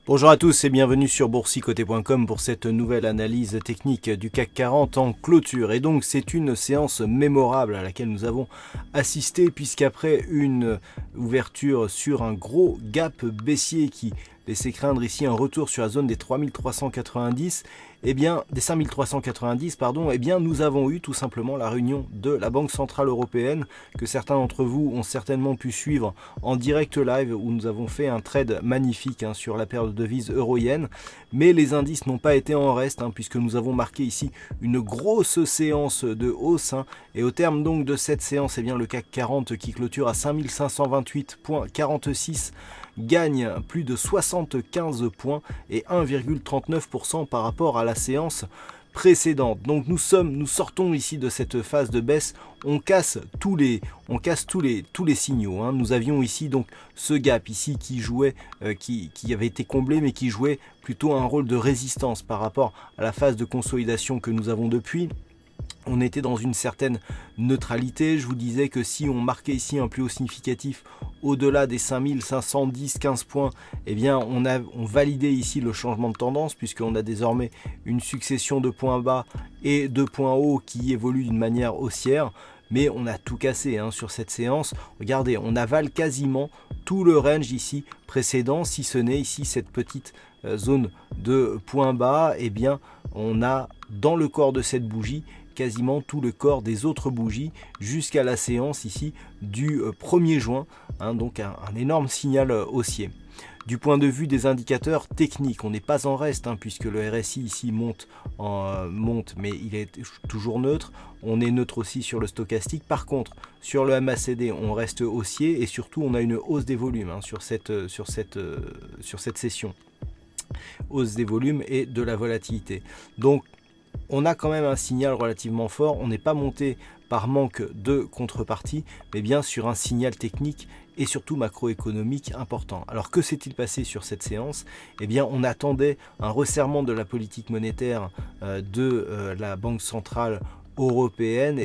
Bonjour à tous et bienvenue sur boursicoté.com pour cette nouvelle analyse technique du CAC 40 en clôture. Et donc c'est une séance mémorable à laquelle nous avons assisté puisqu'après une ouverture sur un gros gap baissier qui laissait craindre ici un retour sur la zone des 3390, des 5390 pardon, nous avons eu tout simplement la réunion de la Banque Centrale Européenne que certains d'entre vous ont certainement pu suivre en direct live où nous avons fait un trade magnifique sur la paire de devises euro-yen, mais les indices n'ont pas été en reste puisque nous avons marqué ici une grosse séance de hausse et au terme donc de cette séance, le CAC 40 qui clôture à 5528,46 gagne plus de 75 points et 1,39% par rapport à la séance précédente. Donc nous sortons ici de cette phase de baisse, on casse tous les signaux. Nous avions ici donc ce gap ici qui jouait, qui avait été comblé mais qui jouait plutôt un rôle de résistance par rapport à la phase de consolidation que nous avons depuis. On était dans une certaine neutralité. Je vous disais que si on marquait ici un plus haut significatif au-delà des 5510-15 points, on validait ici le changement de tendance puisqu'on a désormais une succession de points bas et de points hauts qui évoluent d'une manière haussière. Mais on a tout cassé sur cette séance. Regardez, on avale quasiment tout le range ici précédent, si ce n'est ici cette petite zone de points bas. On a dans le corps de cette bougie quasiment tout le corps des autres bougies jusqu'à la séance ici du 1er juin, donc un énorme signal haussier. Du point de vue des indicateurs techniques, on n'est pas en reste puisque le RSI ici monte mais il est toujours neutre. On est neutre aussi sur le stochastique. Par contre, sur le MACD, on reste haussier et surtout on a une hausse des volumes sur cette session. Hausse des volumes et de la volatilité. Donc on a quand même un signal relativement fort, on n'est pas monté par manque de contrepartie, mais bien sur un signal technique et surtout macroéconomique important. Alors que s'est-il passé sur cette séance ? On attendait un resserrement de la politique monétaire de la Banque Centrale Européenne.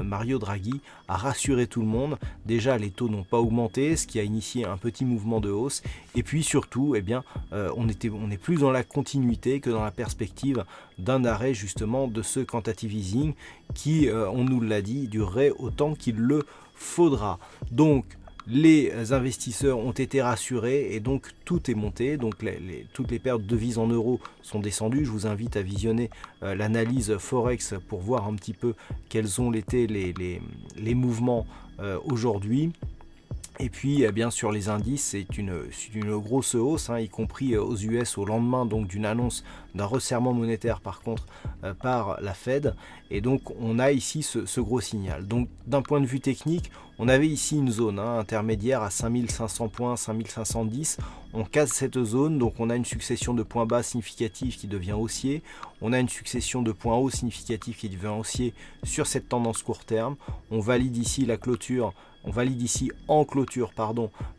Mario Draghi a rassuré tout le monde. Déjà, les taux n'ont pas augmenté, ce qui a initié un petit mouvement de hausse. Et puis surtout, on est plus dans la continuité que dans la perspective d'un arrêt justement de ce quantitative easing qui, on nous l'a dit, durerait autant qu'il le faudra. Donc, les investisseurs ont été rassurés et donc tout est monté. Donc toutes les paires de devises en euros sont descendues. Je vous invite à visionner l'analyse Forex pour voir un petit peu quels ont été les mouvements aujourd'hui. Et puis sur les indices, c'est une grosse hausse, y compris aux US au lendemain donc d'une annonce d'un resserrement monétaire par contre par la Fed. Et donc on a ici ce gros signal. Donc d'un point de vue technique, on avait ici une zone intermédiaire à 5500 points, 5510. On casse cette zone, donc on a une succession de points bas significatifs qui devient haussier. On a une succession de points hauts significatifs qui devient haussier sur cette tendance court terme. On valide ici la clôture. On valide ici en clôture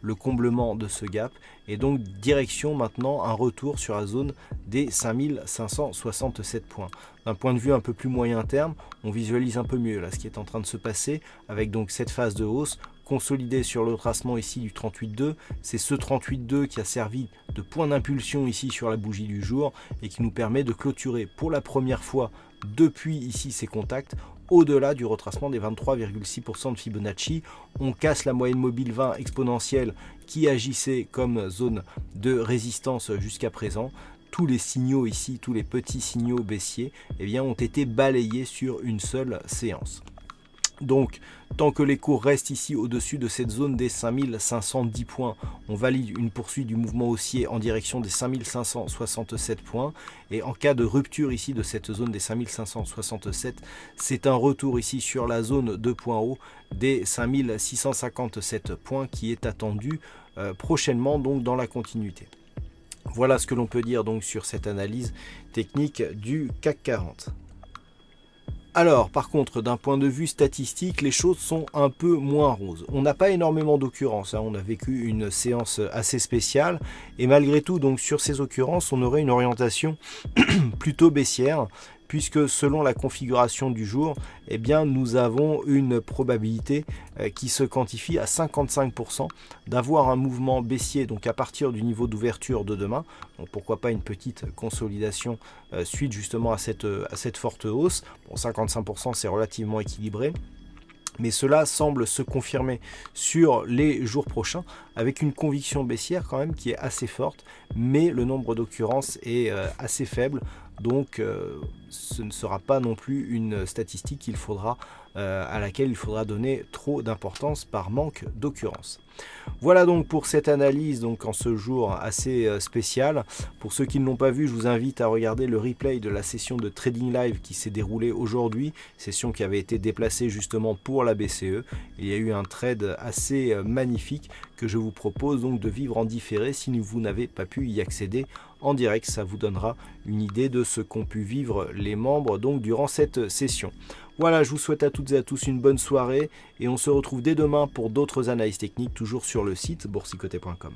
le comblement de ce gap et donc direction maintenant un retour sur la zone des 5567 points. D'un point de vue un peu plus moyen terme, on visualise un peu mieux là ce qui est en train de se passer avec donc cette phase de hausse consolidée sur le tracement ici du 38.2. C'est ce 38.2 qui a servi de point d'impulsion ici sur la bougie du jour et qui nous permet de clôturer pour la première fois depuis ici ces contacts au-delà du retracement des 23,6% de Fibonacci. On casse la moyenne mobile 20 exponentielle qui agissait comme zone de résistance jusqu'à présent. Tous les signaux ici, tous les petits signaux baissiers, ont été balayés sur une seule séance. Donc, tant que les cours restent ici au-dessus de cette zone des 5510 points, on valide une poursuite du mouvement haussier en direction des 5567 points. Et en cas de rupture ici de cette zone des 5567, c'est un retour ici sur la zone de points hauts des 5657 points qui est attendu prochainement, donc dans la continuité. Voilà ce que l'on peut dire donc sur cette analyse technique du CAC 40. Alors, par contre, d'un point de vue statistique, les choses sont un peu moins roses. On n'a pas énormément d'occurrences, on a vécu une séance assez spéciale, et malgré tout, donc sur ces occurrences, on aurait une orientation plutôt baissière, puisque selon la configuration du jour, eh bien, nous avons une probabilité qui se quantifie à 55% d'avoir un mouvement baissier, donc à partir du niveau d'ouverture de demain. Donc pourquoi pas une petite consolidation suite justement à cette forte hausse. Bon, 55% c'est relativement équilibré. Mais cela semble se confirmer sur les jours prochains avec une conviction baissière quand même qui est assez forte, mais le nombre d'occurrences est assez faible, donc ce ne sera pas non plus une statistique à laquelle il faudra donner trop d'importance par manque d'occurrences. Voilà donc pour cette analyse donc en ce jour assez spécial. Pour ceux qui ne l'ont pas vu, je vous invite à regarder le replay de la session de Trading Live qui s'est déroulée aujourd'hui, session qui avait été déplacée justement pour la BCE. Il y a eu un trade assez magnifique que je vous propose donc de vivre en différé si vous n'avez pas pu y accéder en direct. Ça vous donnera une idée de ce qu'ont pu vivre les membres donc durant cette session. Voilà, je vous souhaite à toutes et à tous une bonne soirée et on se retrouve dès demain pour d'autres analyses techniques toujours sur le site boursicoté.com.